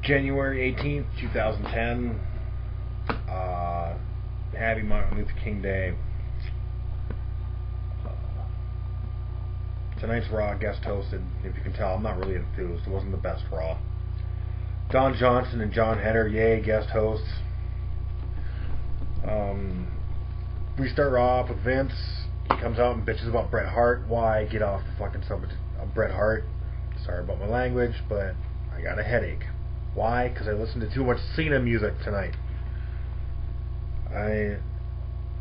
January 18th, 2010. Happy Martin Luther King Day. Tonight's Raw guest hosted. If you can tell, I'm not really enthused. It wasn't the best Raw. Don Johnson and John Heder, yay, guest hosts. We start Raw off with Vince. He comes out and bitches about Bret Hart. Why? Get off the fucking subject of Bret Hart. Sorry about my language, but I got a headache. Why? Because I listened to too much Cena music tonight.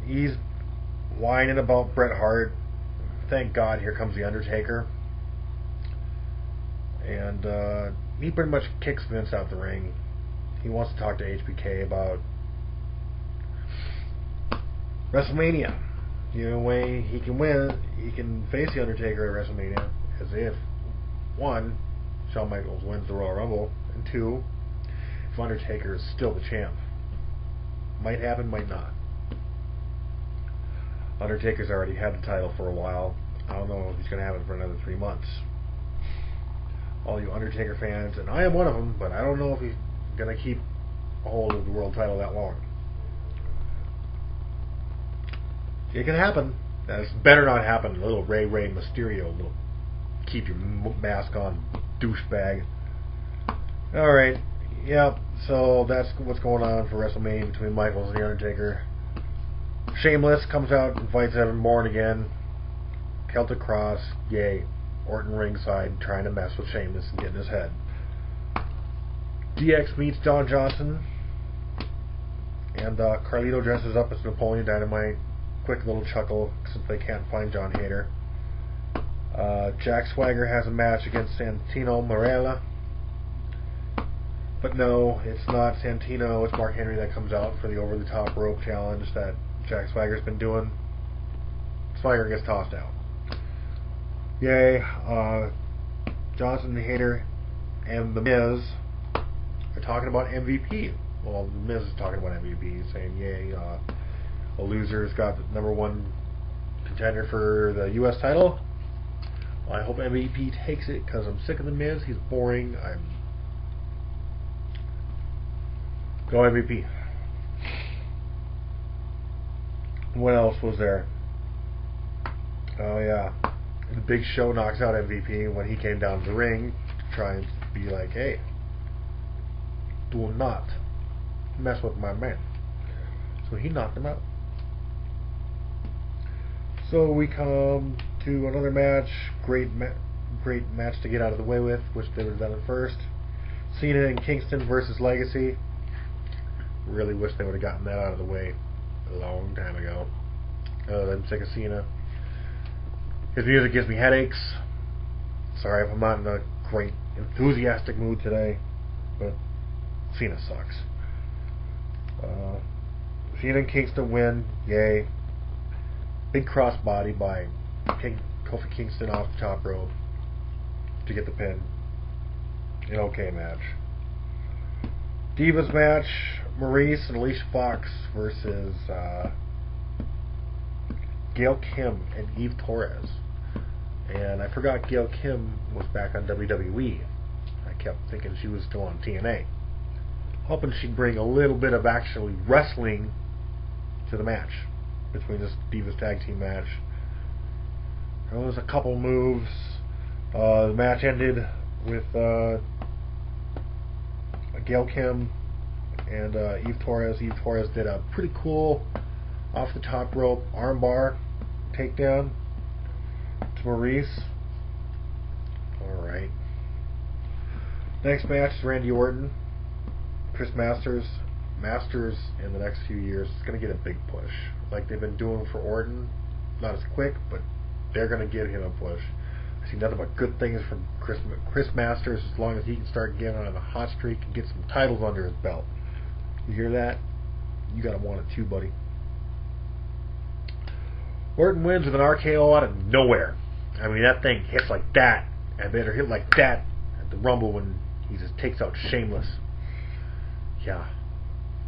He's whining about Bret Hart. Thank God, here comes the Undertaker. And he pretty much kicks Vince out the ring. He wants to talk to HBK about WrestleMania. The only way he can win, he can face the Undertaker at WrestleMania, as if, one, Shawn Michaels wins the Royal Rumble, and two, if Undertaker is still the champ. Might happen, might not. Undertaker's already had the title for a while. I don't know if he's going to have it for another 3 months. All you Undertaker fans, and I am one of them, but I don't know if he's going to keep a hold of the world title that long. It can happen. That better not happen. A little Rey Mysterio, little keep your mask on, douchebag. Alright, yep, so that's what's going on for WrestleMania between Michaels and The Undertaker. Shameless comes out, invites Evan Bourne again. Celtic Cross, yay. Orton ringside, trying to mess with Shameless and get in his head. DX meets Don Johnson. And Carlito dresses up as Napoleon Dynamite. Quick little chuckle since they can't find John Heder. Jack Swagger has a match against Santino Marella. But no, it's not Santino, it's Mark Henry that comes out for the over-the-top rope challenge that Jack Swagger's been doing. Swagger gets tossed out. Yay, Johnson and Heder and The Miz are talking about MVP. Well, The Miz is talking about MVP, saying, yay, a loser's got the #1 contender for the U.S. title. Well, I hope MVP takes it, because I'm sick of The Miz. He's boring. Go MVP. What else was there? Oh yeah, the Big Show knocks out MVP when he came down to the ring to try and be like, hey, do not mess with my man. So he knocked him out. So we come to another match. Great match to get out of the way with. Wish they would have done it first. Cena and Kingston versus Legacy. Really wish they would have gotten that out of the way a long time ago. I'm sick of Cena. His music gives me headaches. Sorry if I'm not in a great enthusiastic mood today, but Cena sucks. Cena and Kingston win, yay. Big crossbody by Kofi Kingston off the top rope to get the pin. An okay match. Divas match, Maurice and Alicia Fox versus Gail Kim and Eve Torres. And I forgot Gail Kim was back on WWE. I kept thinking she was still on TNA. Hoping she'd bring a little bit of actually wrestling to the match between this Divas Tag Team match. There was a couple moves. The match ended with Gail Kim and Eve Torres. Eve Torres did a pretty cool off the top rope armbar takedown to Maurice. Alright. Next match is Randy Orton. Chris Masters. Masters in the next few years is going to get a big push. Like they've been doing for Orton. Not as quick, but they're going to give him a push. I see nothing but good things from Chris Masters as long as he can start getting on a hot streak and get some titles under his belt. You hear that? You got to want it too, buddy. Orton wins with an RKO out of nowhere. I mean, that thing hits like that. I better hit like that at the Rumble when he just takes out Shameless. Yeah,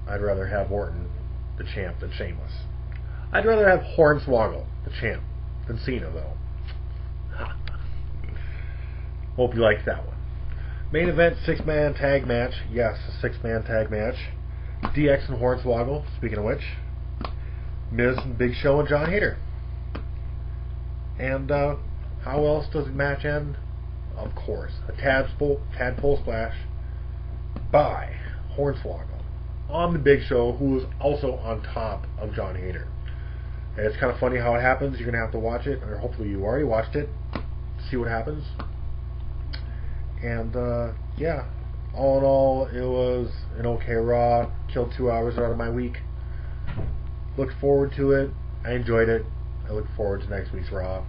I'd rather have Orton, the champ, than Shameless. I'd rather have Hornswoggle, the champ, than Cena, though. Hope you liked that one. Main event 6-man tag match. Yes, a 6-man tag match. DX and Hornswoggle. Speaking of which, Miz and Big Show and John Heder. And how else does the match end? Of course, a tadpole splash by Hornswoggle on the Big Show, who is also on top of John Heder. And it's kind of funny how it happens. You're going to have to watch it, or hopefully you already watched it, to see what happens. And yeah, all in all, it was an okay Raw. Killed 2 hours out of my week. Looked forward to it. I enjoyed it. I look forward to next week's Raw.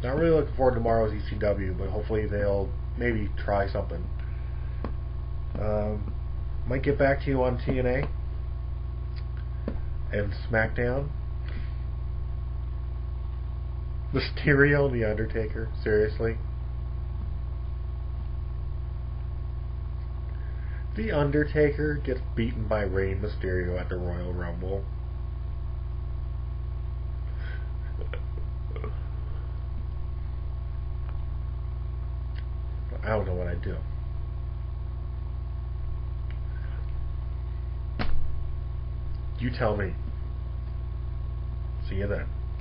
Not really looking forward to tomorrow's ECW, but hopefully they'll maybe try something. Might get back to you on TNA and SmackDown. Mysterio and The Undertaker. Seriously? The Undertaker gets beaten by Rey Mysterio at the Royal Rumble. I don't know what I'd do. You tell me. See you then.